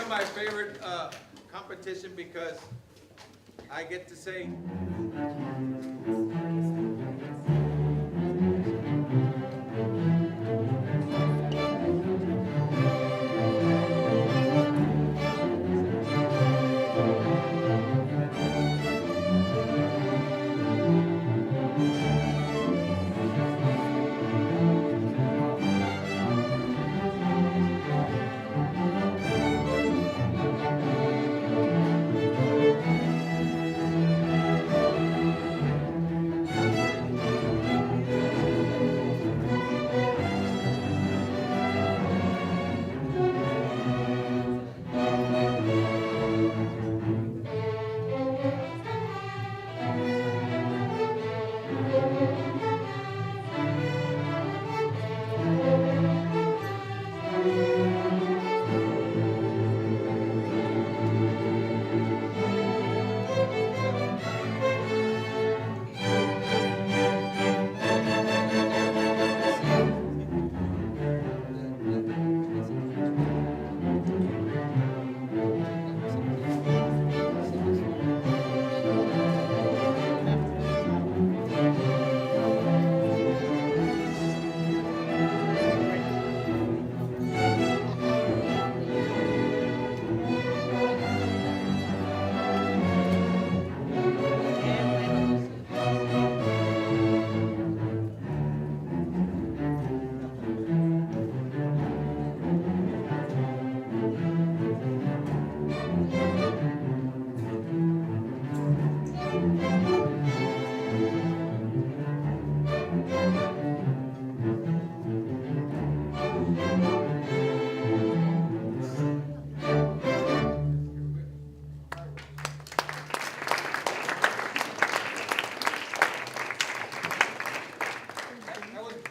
My favorite competition because I get to say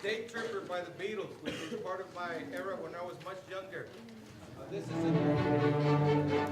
Day Tripper by the Beatles, which is part of my era when I was much younger. This is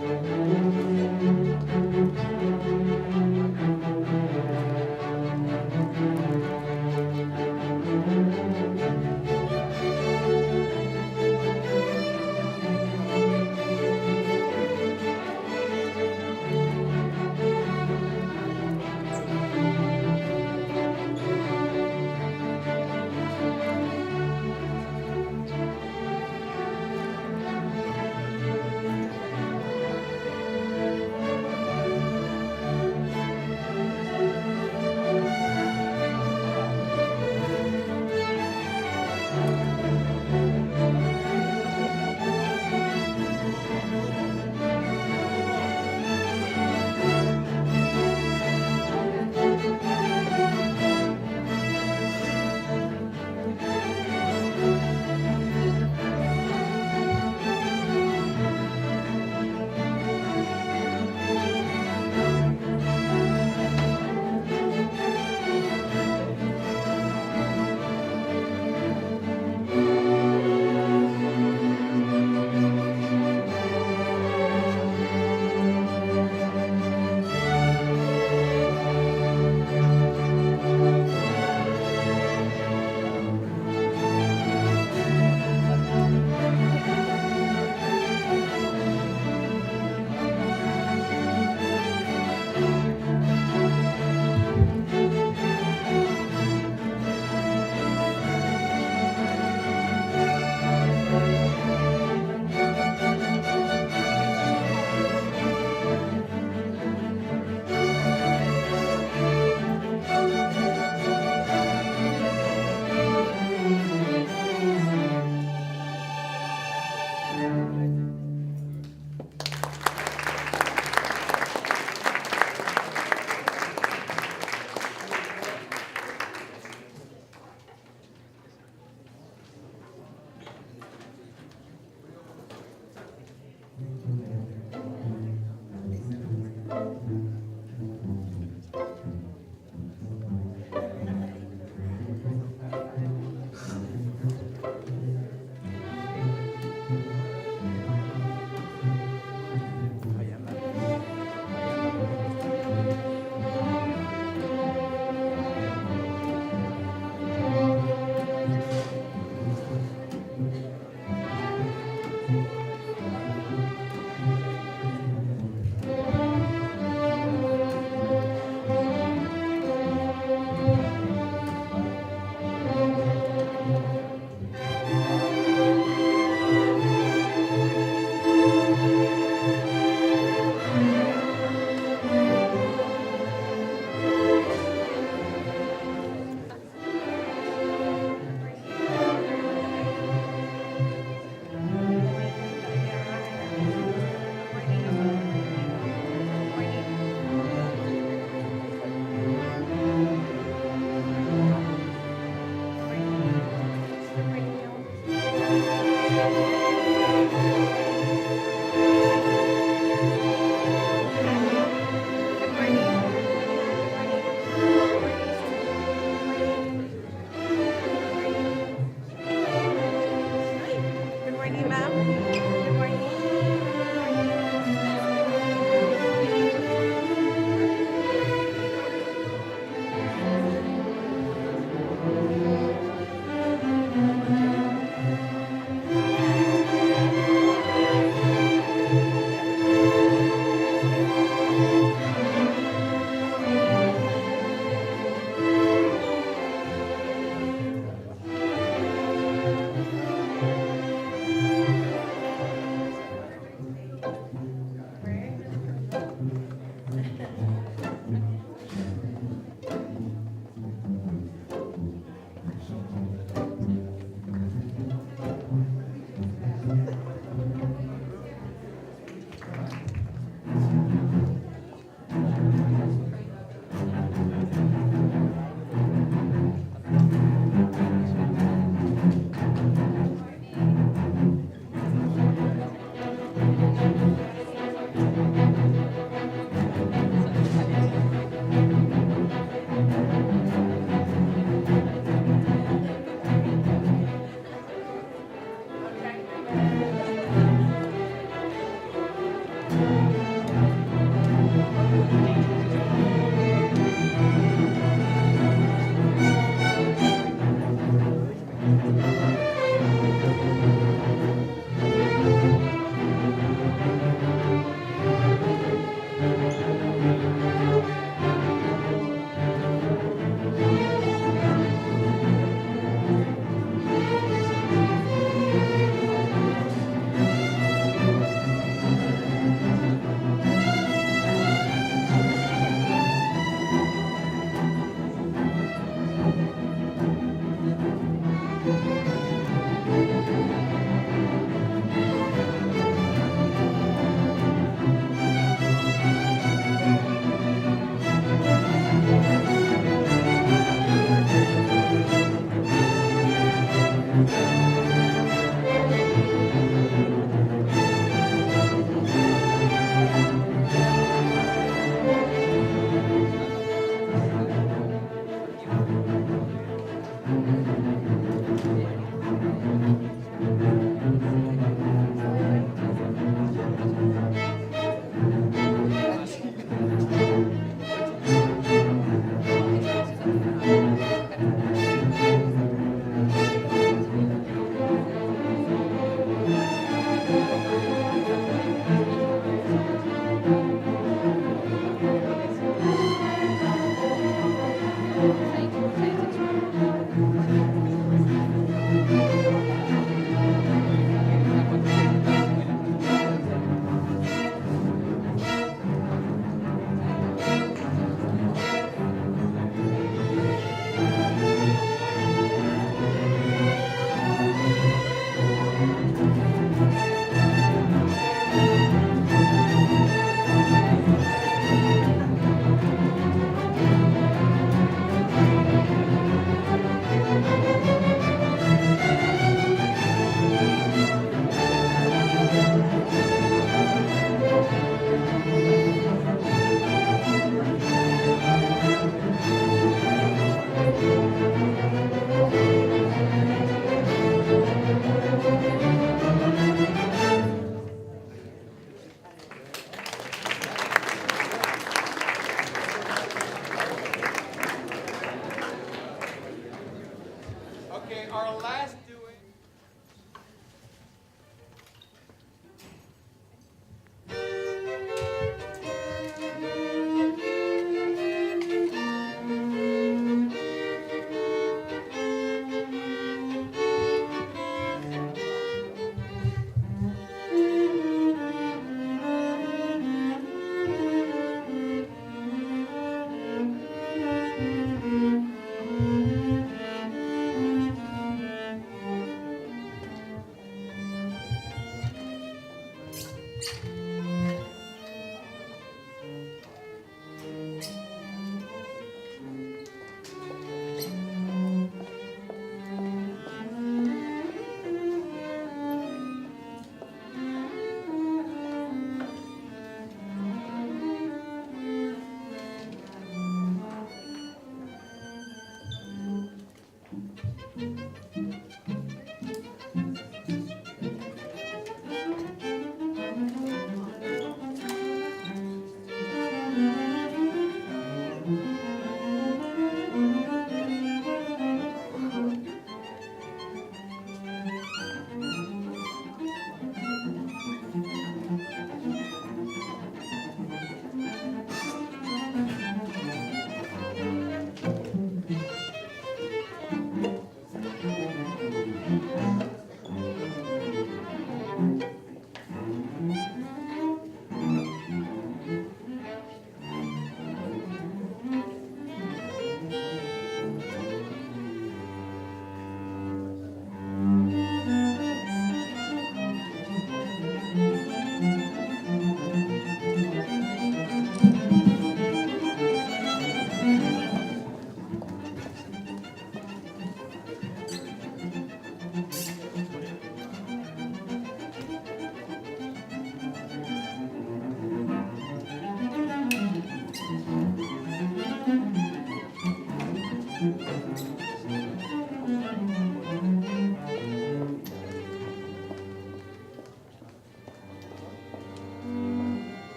Okay, our last duet.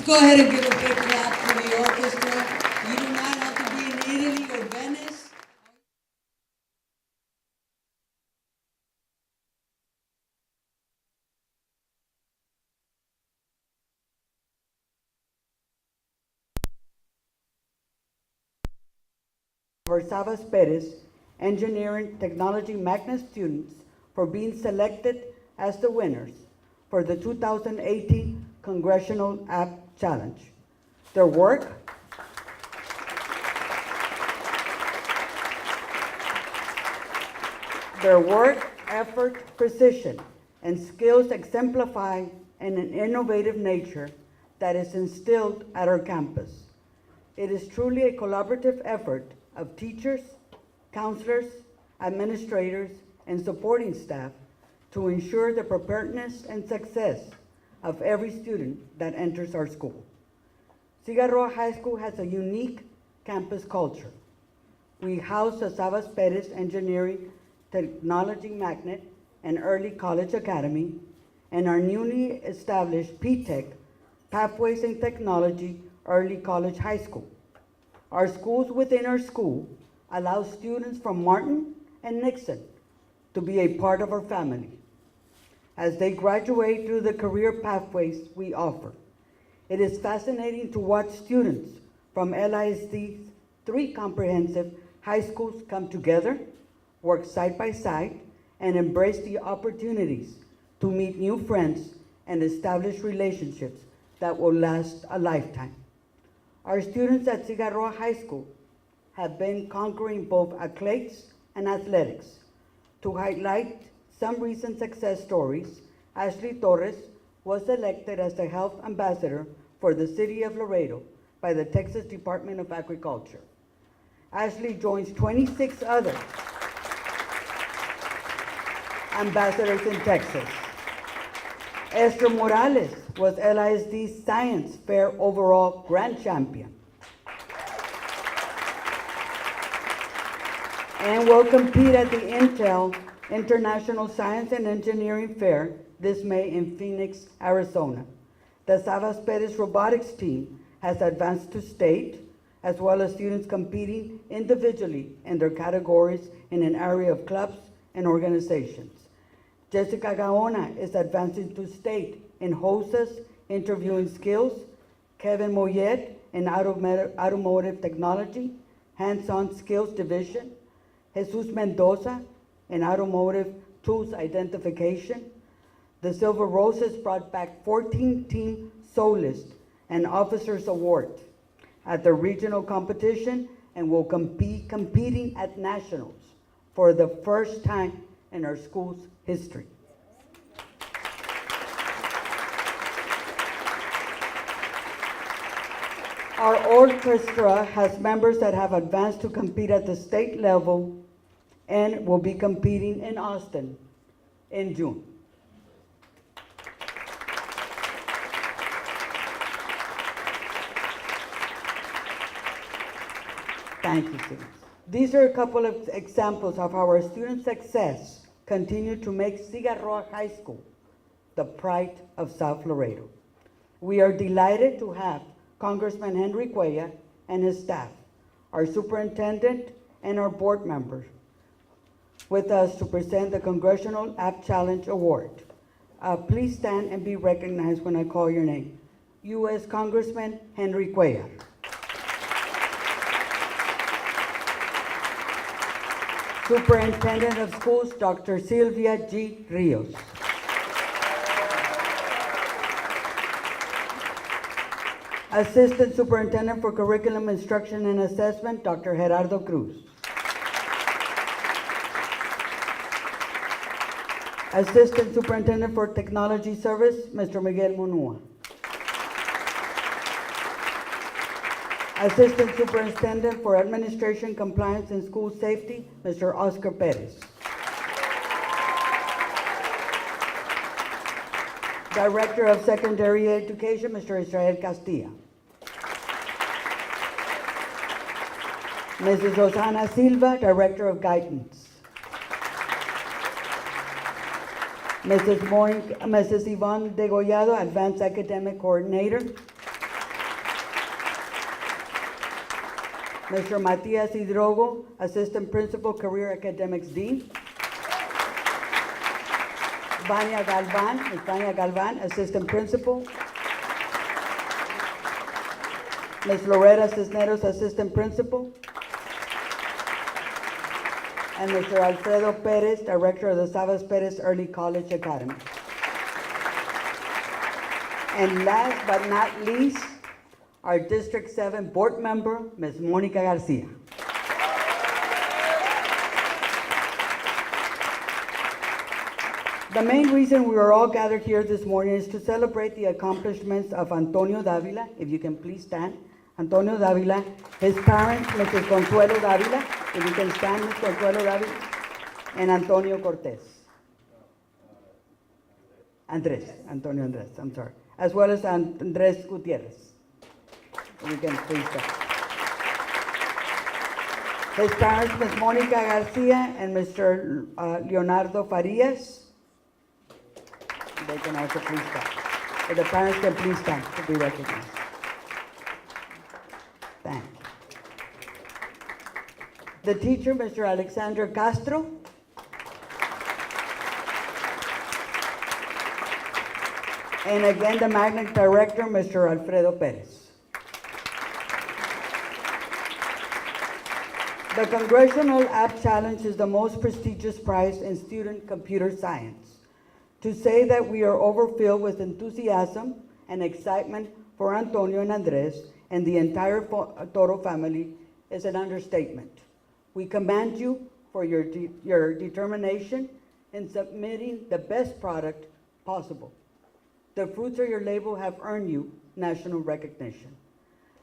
Go ahead and give a big clap for the orchestra. You do not have to be in Italy or Venice. Sabas Perez Engineering Technology Magnet students for being selected as the winners for the 2018 Congressional App Challenge. Their work effort, precision, and skills exemplify an innovative nature that is instilled at our campus. It is truly a collaborative effort of teachers, counselors, administrators, and supporting staff to ensure the preparedness and success of every student that enters our school. Cigarroa High School has a unique campus culture. We house the Sabas Perez Engineering Technology Magnet and Early College Academy, and our newly established P-Tech, Pathways in Technology Early College High School. Our schools within our school allow students from Martin and Nixon to be a part of our family as they graduate through the career pathways we offer. It is fascinating to watch students from LISD's 3 comprehensive high schools come together, work side by side, and embrace the opportunities to meet new friends and establish relationships that will last a lifetime. Our students at Cigarroa High School have been conquering both accolades and athletics. To highlight some recent success stories, Ashley Torres was elected as the Health Ambassador for the City of Laredo by the Texas Department of Agriculture. Ashley joins 26 other ambassadors in Texas. Esther Morales was LISD Science Fair overall grand champion. And will compete at the Intel International Science and Engineering Fair this May in Phoenix, Arizona. The Savas Perez robotics team has advanced to state, as well as students competing individually in their categories in an area of clubs and organizations. Jessica Gaona is advancing to state in HOSA's interviewing skills, Kevin Moyet in automotive technology, hands-on skills division, Jesus Mendoza in automotive tools identification. The Silver Roses brought back 14-team soloist and officers award at the regional competition and will be competing at nationals for the first time in our school's history. Our orchestra has members that have advanced to compete at the state level and will be competing in Austin in June. Thank you, students. These are a couple of examples of how our student success continue to make Cigarroa High School the pride of South Laredo. We are delighted to have Congressman Henry Cuellar and his staff, our superintendent, and our board members with us to present the Congressional App Challenge Award. Please stand and be recognized when I call your name. U.S. Congressman Henry Cuellar. Superintendent of Schools, Dr. Sylvia G. Rios. Assistant Superintendent for Curriculum Instruction and Assessment, Dr. Gerardo Cruz. Assistant Superintendent for Technology Service, Mr. Miguel Munua. Assistant Superintendent for Administration, Compliance, and School Safety, Mr. Oscar Perez. Director of Secondary Education, Mr. Israel Castilla. Mrs. Rosana Silva, Director of Guidance. Mrs. Yvonne Degollado, Advanced Academic Coordinator. Mr. Matias Hidrogo, Assistant Principal, Career Academics Dean. Vania Galvan, Ms. Vania Galvan, Assistant Principal. Ms. Loretta Cisneros, Assistant Principal. And Mr. Alfredo Perez, Director of the Savas Perez Early College Academy. And last but not least, our District 7 board member, Ms. Monica Garcia. The main reason we are all gathered here this morning is to celebrate the accomplishments of Antonio Davila, if you can please stand. Antonio Davila, his parents, Mrs. Consuelo Davila, if you can stand, Ms. Consuelo Davila, and Antonio Cortez. Antonio Andres, I'm sorry. As well as Andres Gutierrez. If you can please stand. His parents, Ms. Monica Garcia and Mr. Leonardo Farias. They can also please stand. But the parents can please stand to be recognized. Thank you. The teacher, Mr. Alexander Castro. And again, the magnet director, Mr. Alfredo Perez. The Congressional App Challenge is the most prestigious prize in student computer science. To say that we are overfilled with enthusiasm and excitement for Antonio and Andres and the entire Toro family is an understatement. We commend you for your determination in submitting the best product possible. The fruits of your labor have earned you national recognition.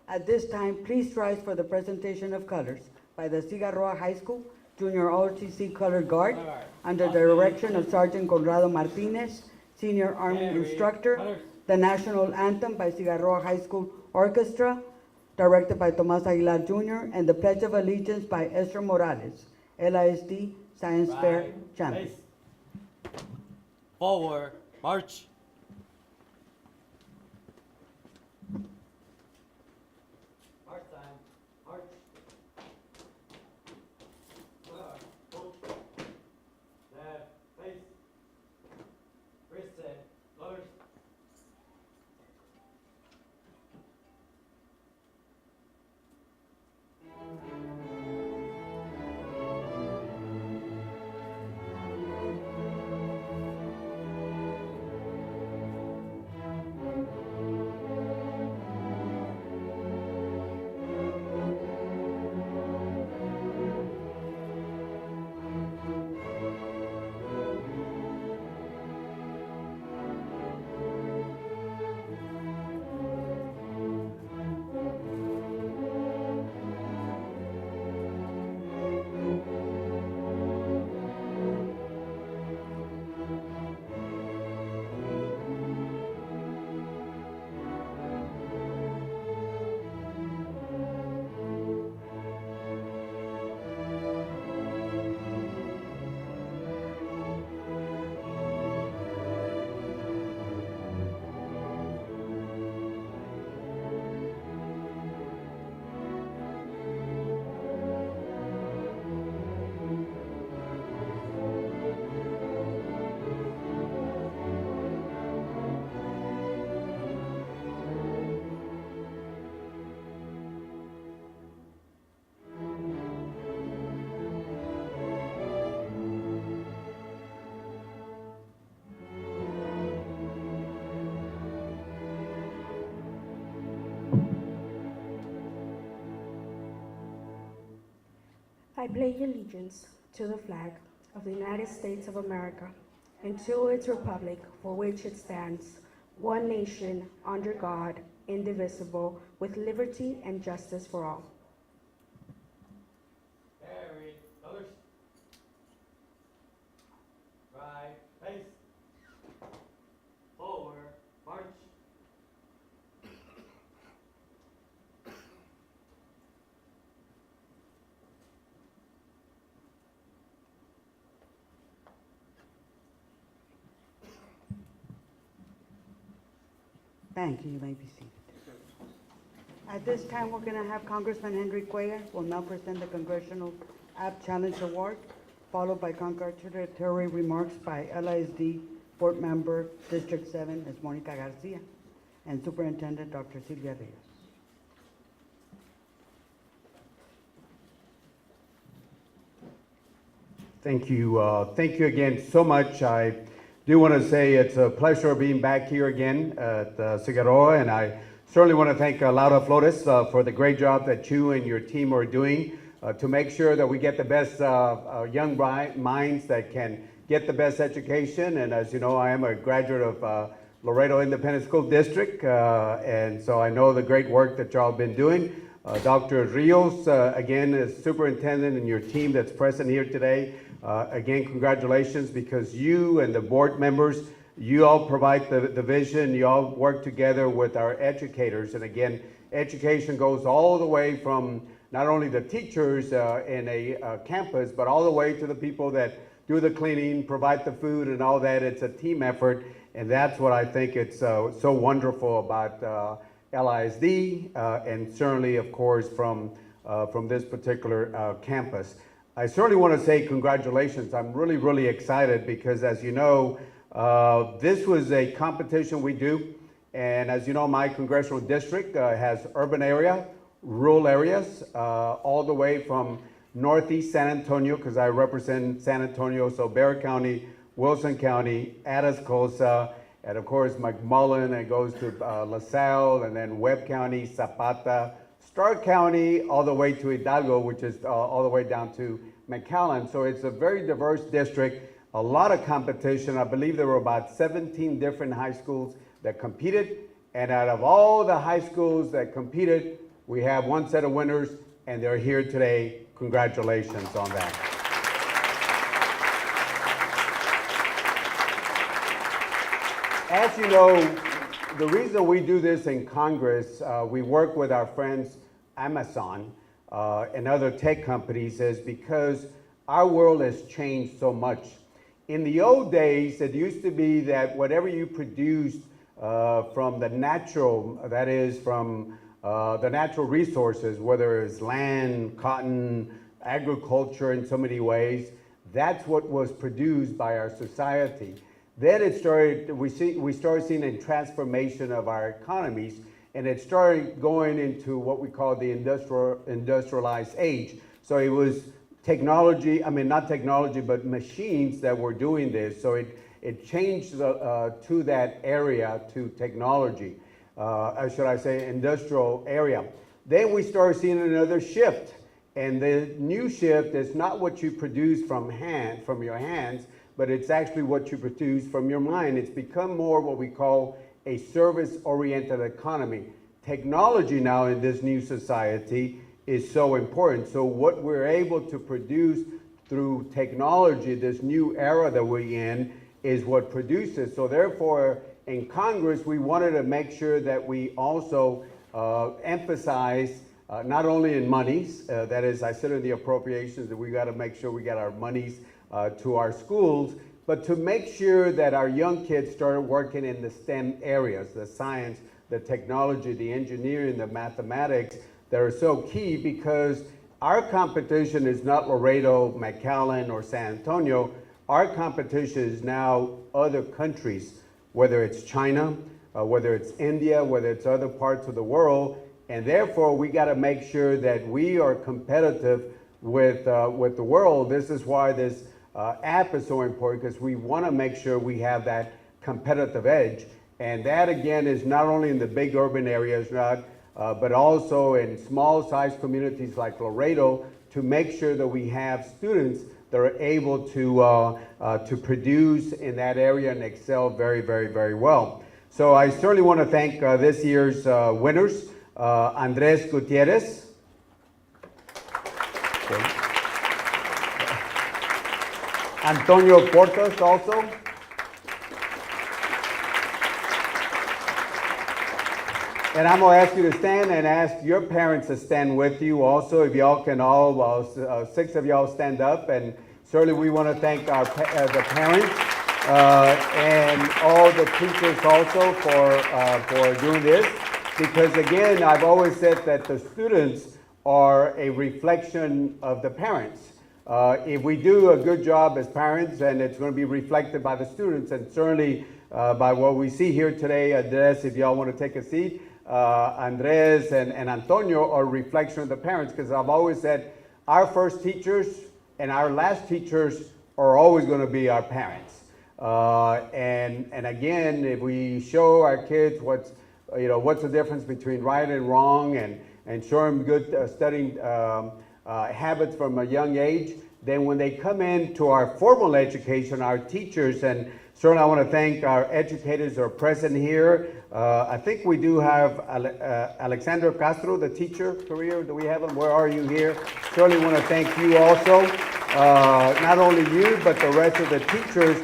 At this time, please rise for the presentation of colors by by the Cigarroa High School Junior ROTC Color Guard under the direction of Sergeant Conrado Martinez, Senior Army Instructor. The National Anthem by Cigarroa High School Orchestra, directed by Tomas Aguilar Jr., and the Pledge of Allegiance by Esther Morales, LISD Science Fair Champion. Forward, march. March time, march. Left, face. Wrist set, colors. I pledge allegiance to the flag of the United States of America and to its republic for which it stands, one nation, under God, indivisible, with liberty and justice for all. Carry, colors. Right, face. Forward, march. Thank you. You may be seated. At this time, we're going to have Congressman Henry Cuellar will now present the Congressional App Challenge Award, followed by congratulatory remarks by LISD Board Member District 7, Ms. Monica Garcia, and Superintendent Dr. Silvia Rios. Thank you. Thank you again so much. I do want to say it's a pleasure being back here again at Cigarroa, and I certainly want to thank Laura Flores for the great job that you and your team are doing to make sure that we get the best young minds that can get the best education. And as you know, I am a graduate of Laredo Independent School District, and so I know the great work that y'all have been doing. Dr. Rios, again, as superintendent, and your team that's present here today, again, congratulations, because you and the board members, you all provide the vision, you all work together with our educators. And again, education goes all the way from not only the teachers in a campus, but all the way to the people that do the cleaning, provide the food and all that. It's a team effort, and that's what I think it's so wonderful about LISD, and certainly, of course, from this particular campus. I certainly want to say congratulations. I'm really, really excited because, as you know, this was a competition we do, and as you know, my congressional district has urban area, rural areas, all the way from northeast San Antonio, because I represent San Antonio, so Bexar County, Wilson County, Atascosa, and of course McMullen, and goes to LaSalle, and then Webb County, Zapata, Stark County, all the way to Hidalgo, which is all the way down to McAllen. So it's a very diverse district, a lot of competition. I believe there were about 17 different high schools that competed, and out of all the high schools that competed, we have one set of winners, and they're here today. congratulations on that. As you know, the reason we do this in Congress, we work with our friends Amazon and other tech companies, is because our world has changed so much. In the old days, it used to be that whatever you produced from the natural, that is from the natural resources, whether it's land, cotton, agriculture in so many ways, that's what was produced by our society. Then it started, we started seeing a transformation of our economies, and it started going into what we call the industrialized age. So it was technology, I mean not technology, but machines that were doing this. So it changed to that area, to technology, should I say industrial area. Then we started seeing another shift. And the new shift is not what you produce from your hands, but it's actually what you produce from your mind. It's become more what we call a service-oriented economy. Technology now in this new society is so important. So what we're able to produce through technology, this new era that we're in, is what produces. So therefore, in Congress, we wanted to make sure that we also emphasize not only in monies, that is, I said in the appropriations that we got to make sure we get our monies to our schools, but to make sure that our young kids started working in the STEM areas, the science, the technology, the engineering, the mathematics, that are so key, because our competition is not Laredo, McAllen, or San Antonio. Our competition is now other countries, whether it's China, whether it's India, whether it's other parts of the world, and therefore we got to make sure that we are competitive with the world. This is why this app is so important, because we want to make sure we have that competitive edge. And that again is not only in the big urban areas, but also in small-sized communities like Laredo, to make sure that we have students that are able to produce in that area and excel very, very, very well. So I certainly want to thank this year's winners, Andres Gutierrez, Antonio Portas also, and I'm going to ask you to stand and ask your parents to stand with you also. If y'all can all, 6 of y'all stand up. And certainly we want to thank our the parents and all the teachers also for doing this. Because again, I've always said that the students are a reflection of the parents. If we do a good job as parents, then it's going to be reflected by the students, and certainly by what we see here today. Andres, if y'all want to take a seat. Andres and Antonio are a reflection of the parents, because I've always said our first teachers and our last teachers are always going to be our parents. And again, if we show our kids what's the difference between right and wrong, and show them good studying habits from a young age, then when they come into our formal education, our teachers, and certainly I want to thank our educators who are present here. I think we do have Alexander Castro, the teacher career. Do we have him? Where are you here? Certainly want to thank you also. Not only you, but the rest of the teachers.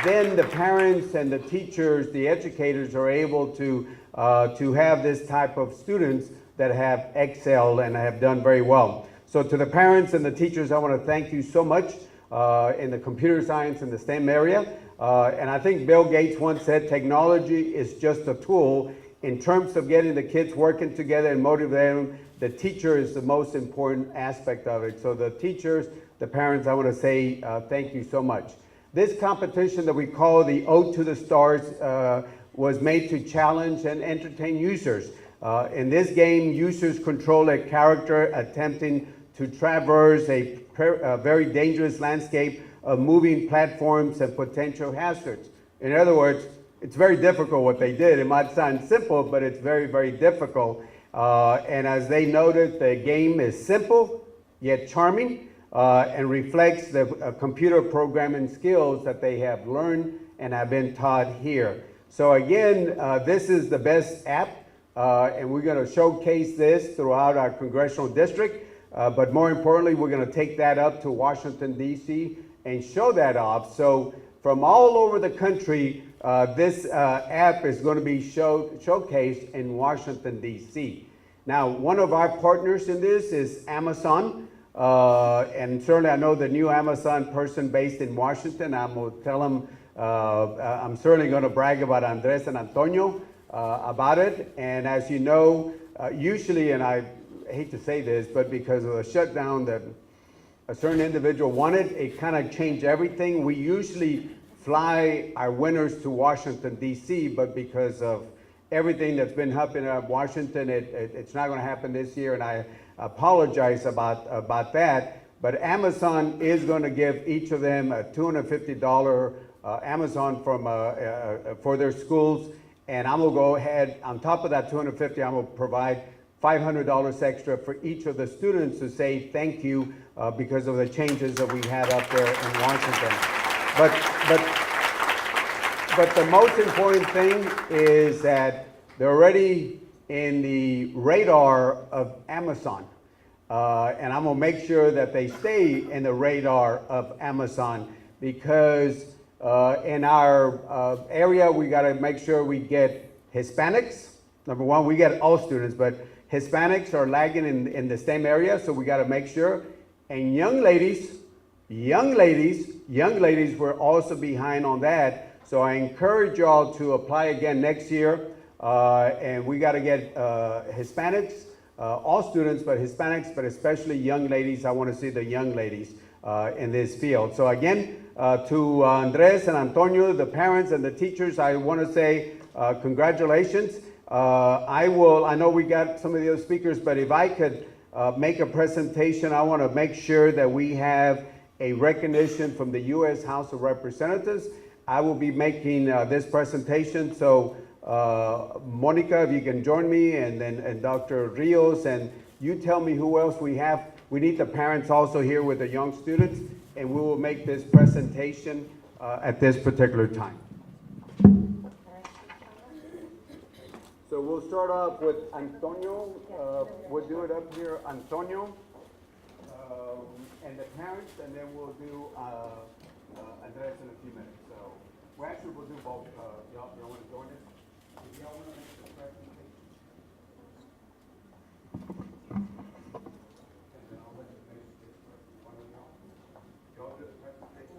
Then the parents and the teachers, the educators are able to have this type of students that have excelled and have done very well. So to the parents and the teachers, I want to thank you so much in the computer science and the STEM area. And I think Bill Gates once said technology is just a tool. In terms of getting the kids working together and motivating them, the teacher is the most important aspect of it. So the teachers, the parents, I want to say thank you so much. This competition that we call the Ode to the Stars was made to challenge and entertain users. In this game, users control a character attempting to traverse a very dangerous landscape of moving platforms and potential hazards. In other words, it's very difficult what they did. It might sound simple, but it's very, very difficult. And as they noted, the game is simple, yet charming, and reflects the computer programming skills that they have learned and have been taught here. So again, this is the best app, and we're going to showcase this throughout our congressional district. but more importantly, we're going to take that up to Washington, D.C. and show that off. So from all over the country, this app is going to be showcased in Washington, D.C. Now, one of our partners in this is Amazon. And certainly I know the new Amazon person based in Washington. I'm going to tell them, I'm certainly going to brag about Andres and Antonio about it. And as you know, usually, and I hate to say this, but because of the shutdown that a certain individual wanted, it kind of changed everything. We usually fly our winners to Washington, D.C., but because of everything that's been happening in Washington, it's not going to happen this year, and I apologize about that. But Amazon is going to give each of them a $250 Amazon for their schools, and I'm going to go ahead, on top of that $250, I'm going to provide $500 extra for each of the students to say thank you because of the changes that we had up there in Washington. But the most important thing is that they're already in the radar of Amazon. And I'm going to make sure that they stay in the radar of Amazon because in our area, we got to make sure we get Hispanics. Number one, we get all students, but Hispanics are lagging in the same area, so we got to make sure. And young ladies were also behind on that. So I encourage y'all to apply again next year. And we got to get Hispanics, all students, but Hispanics, but especially young ladies. I want to see the young ladies in this field. So again, to Andres and Antonio, the parents and the teachers, I want to say congratulations. I know we got some of the other speakers, but if I could make a presentation, I want to make sure that we have a recognition from the U.S. House of Representatives. I will be making this presentation, so Monica, if you can join me, and Dr. Rios, and you tell me who else we have. We need the parents also here with the young students, and we will make this presentation at this particular time. So we'll start off with Antonio. We'll do it up here, Antonio, and the parents, and then we'll do Andres in a few minutes. So we actually will do both. Y'all want to join us? If y'all want to make the presentation. And then I'll let you finish this first. One of y'all. Y'all do the presentation.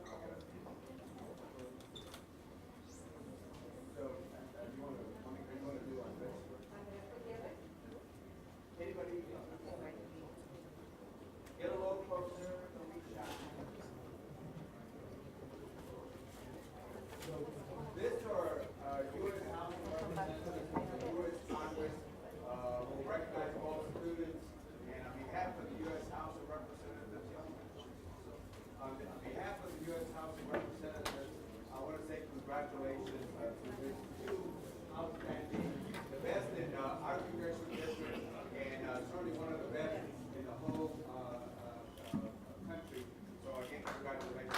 So, you want to do Andres first? Anybody? Get a little closer. Don't be shy. This are U.S. House of Representatives, U.S. Congress, will recognize all students, and on behalf of the U.S. House of Representatives, on behalf of the U.S. House of Representatives, I want to say congratulations to these two outstanding, the best in our congressional district, and certainly one of the best in the whole country. So again, congratulations.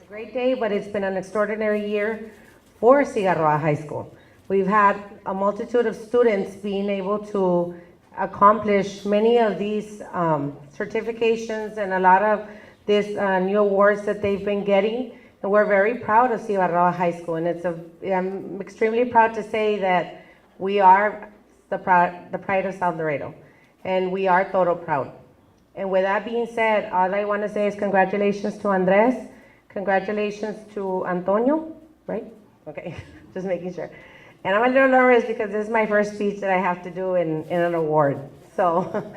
A great day, but it's been an extraordinary year for Cigarroa High School. We've had a multitude of students being able to accomplish many of these certifications and a lot of these new awards that they've been getting. And we're very proud of Cigarroa High School. And I'm extremely proud to say that we are the pride of South Laredo. And we are total proud. And with that being said, all I want to say is congratulations to Andres. Congratulations to Antonio, right? Okay, just making sure. And I'm a little nervous because this is my first speech that I have to do in an award. So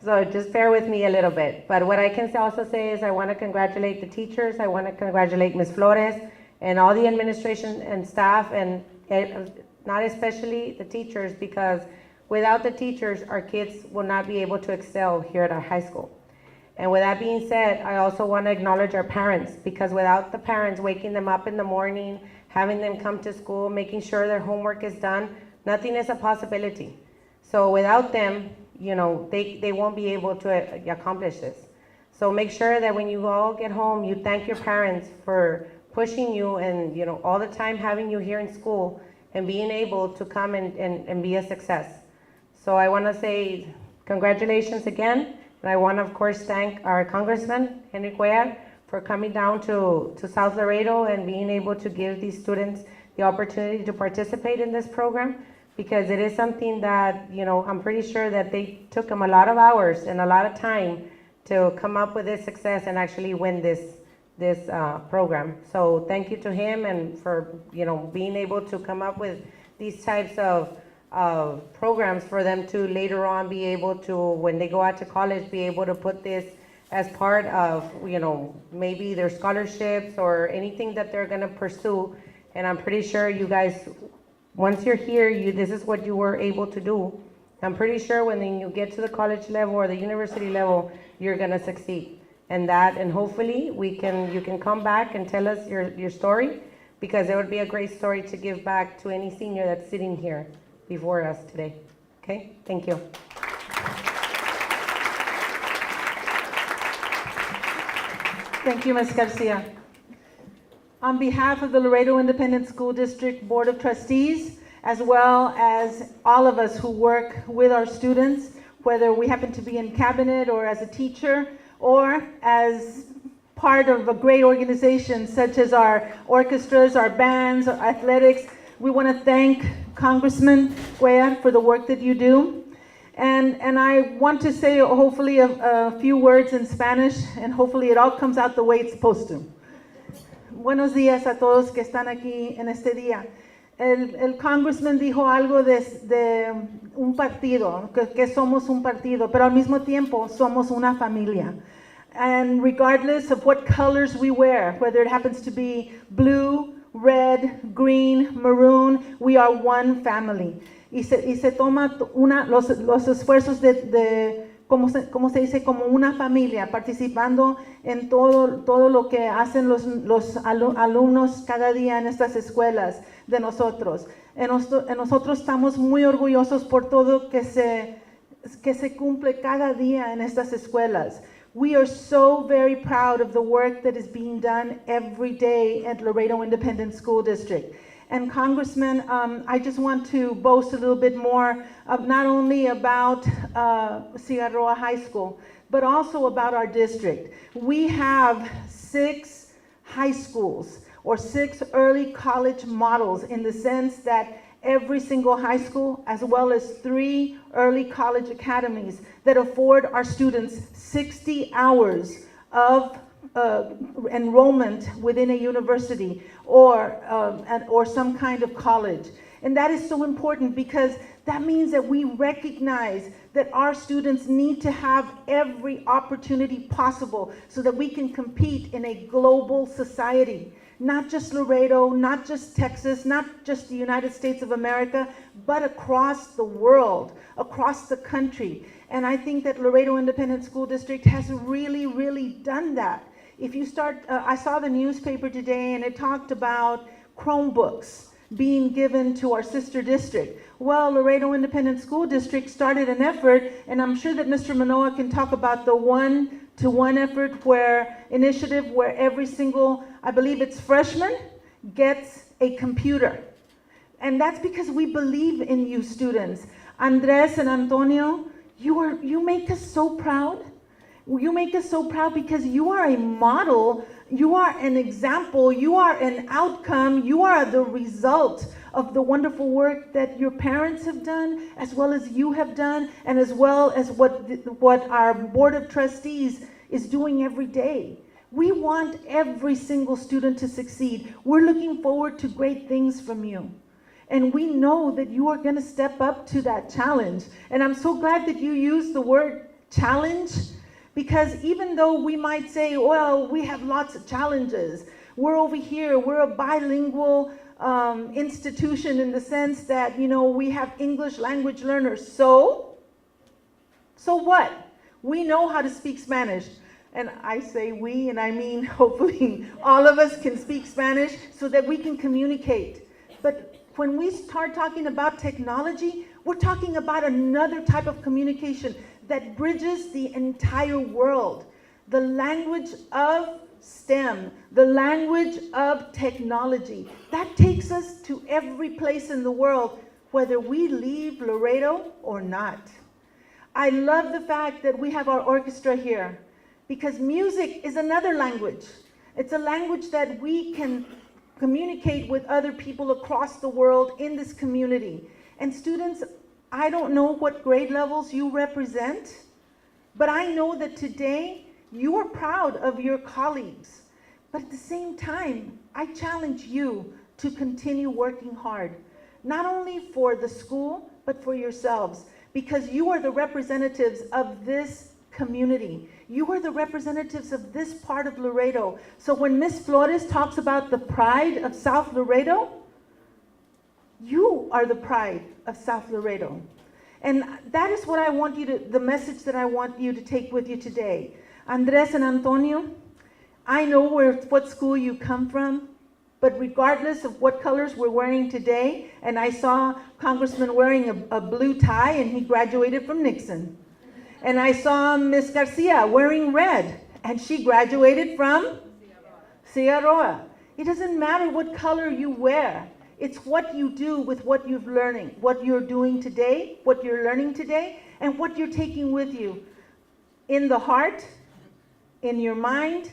just bear with me a little bit. But what I can also say is I want to congratulate the teachers. I want to congratulate Ms. Flores and all the administration and staff, and not especially the teachers, because without the teachers, our kids will not be able to excel here at our high school. And with that being said, I also want to acknowledge our parents, because without the parents waking them up in the morning, having them come to school, making sure their homework is done, nothing is a possibility. So without them, you know, they won't be able to accomplish this. So make sure that when you all get home, you thank your parents for pushing you and, you know, all the time having you here in school and being able to come and be a success. So I want to say congratulations again. And I want to, of course, thank our Congressman, Henry Cuellar, for coming down to South Laredo and being able to give these students the opportunity to participate in this program, because it is something that, you know, I'm pretty sure that they took them a lot of hours and a lot of time to come up with this success and actually win this program. So thank you to him and for, you know, being able to come up with these types of programs for them to later on be able to, when they go out to college, be able to put this as part of, you know, maybe their scholarships or anything that they're gonna pursue. And I'm pretty sure you guys, once you're here, this is what you were able to do. I'm pretty sure when you get to the college level or the university level, you're gonna succeed. And hopefully you can come back and tell us your story, because it would be a great story to give back to any senior that's sitting here before us today. Okay, thank you. Thank you, Ms. Garcia. On behalf of the Laredo Independent School District Board of Trustees, as well as all of us who work with our students, whether we happen to be in cabinet or as a teacher or as part of a great organization such as our orchestras, our bands, our athletics, we want to thank Congressman Cuellar for the work that you do. And I want to say hopefully a few words in Spanish, and hopefully it all comes out the way it's supposed to. Buenos días a todos que están aquí en este día. El congressman dijo algo de un partido, que somos un partido, pero al mismo tiempo somos una familia. And regardless of what colors we wear, whether it happens to be blue, red, green, maroon, we are one family. Y se toma los esfuerzos de como se dice, como una familia, participando en todo lo que hacen los alumnos cada día en estas escuelas de nosotros. Nosotros estamos muy orgullosos por todo que se cumple cada día en estas escuelas. We are so very proud of the work that is being done every day at Laredo Independent School District. And Congressman, I just want to boast a little bit more of not only about Cigarroa High School, but also about our district. We have 6 high schools or 6 early college models, in the sense that every single high school, as well as 3 early college academies that afford our students 60 hours of enrollment within a university or some kind of college. And that is so important, because that means that we recognize that our students need to have every opportunity possible so that we can compete in a global society. Not just Laredo, not just Texas, not just the United States of America, but across the world, across the country. And I think that Laredo Independent School District has really, really done that. If you start, I saw the newspaper today and it talked about Chromebooks being given to our sister district. Well, Laredo Independent School District started an effort, and I'm sure that Mr. Manoa can talk about the one-to-one effort initiative where every single, I believe it's freshman, gets a computer. And that's because we believe in you students. Andres and Antonio, you make us so proud. You make us so proud because you are a model, you are an example, you are an outcome, you are the result of the wonderful work that your parents have done, as well as you have done, and as well as what our Board of Trustees is doing every day. We want every single student to succeed. We're looking forward to great things from you. And we know that you are going to step up to that challenge. And I'm so glad that you used the word challenge, because even though we might say, well, we have lots of challenges, we're over here, we're a bilingual institution in the sense that, you know, we have English language learners. So what? We know how to speak Spanish. And I say we, and I mean hopefully all of us can speak Spanish so that we can communicate. But when we start talking about technology, we're talking about another type of communication that bridges the entire world. the language of STEM, the language of technology. That takes us to every place in the world, whether we leave Laredo or not. I love the fact that we have our orchestra here, because music is another language. It's a language that we can communicate with other people across the world in this community. And students, I don't know what grade levels you represent, but I know that today you are proud of your colleagues. But at the same time, I challenge you to continue working hard, not only for the school, but for yourselves, because you are the representatives of this community. You are the representatives of this part of Laredo. So when Ms. Flores talks about the pride of South Laredo, you are the pride of South Laredo. And that is what I want you to, the message that I want you to take with you today. Andres and Antonio, I know what school you come from, but regardless of what colors we're wearing today, and I saw Congressman wearing a blue tie and he graduated from Nixon. And I saw Ms. Garcia wearing red and she graduated from Cigarroa. It doesn't matter what color you wear. It's what you do with what you're learning, what you're doing today, what you're learning today, and what you're taking with you in the heart, in your mind,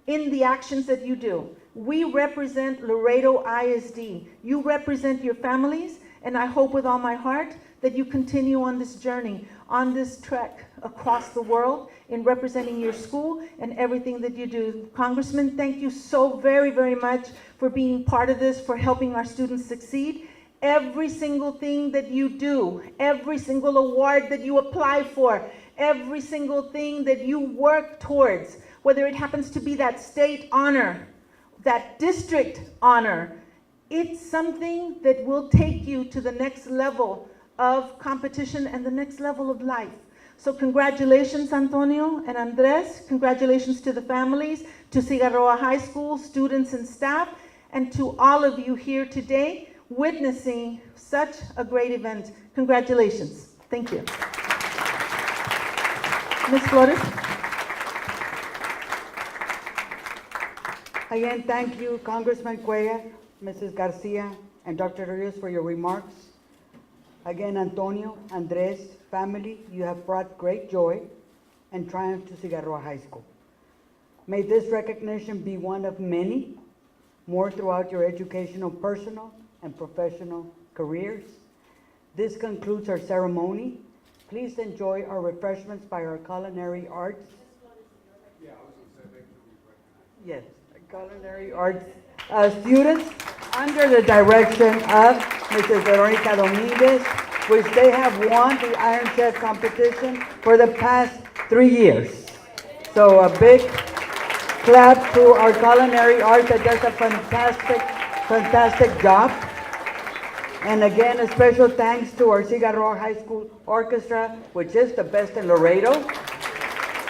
in the actions that you do. We represent Laredo ISD. You represent your families, and I hope with all my heart that you continue on this journey, on this trek across the world in representing your school and everything that you do. Congressman, thank you so very, very much for being part of this, for helping our students succeed. Every single thing that you do, every single award that you apply for, every single thing that you work towards, whether it happens to be that state honor, that district honor, it's something that will take you to the next level of competition and the next level of life. So congratulations, Antonio and Andres. Congratulations to the families, to Cigarroa High School, students and staff, and to all of you here today witnessing such a great event. Congratulations. Thank you. Ms. Flores. Again, thank you, Congressman Cuellar, Mrs. Garcia, and Dr. Rios for your remarks. Again, Antonio, Andres, family, you have brought great joy and triumph to Cigarroa High School. May this recognition be one of many more throughout your educational, personal, and professional careers. This concludes our ceremony. Please enjoy our refreshments by our culinary arts. Yeah, I was going to say, Yes, culinary arts students under the direction of Mrs. Veronica Dominguez, which they have won the Iron Chef competition for the past 3 years. So a big clap to our culinary arts that does a fantastic job. And again, a special thanks to our Cigarroa High School Orchestra, which is the best in Laredo.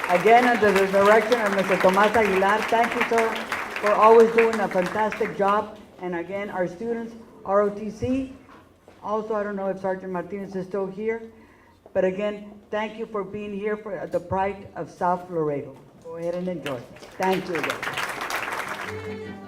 Again, under the direction of Mr. Tomas Aguilar, thank you, sir, for always doing a fantastic job. And again, our students, ROTC, also, I don't know if Sergeant Martinez is still here, but again, thank you for being here for the pride of South Laredo. Go ahead and enjoy. Thank you again.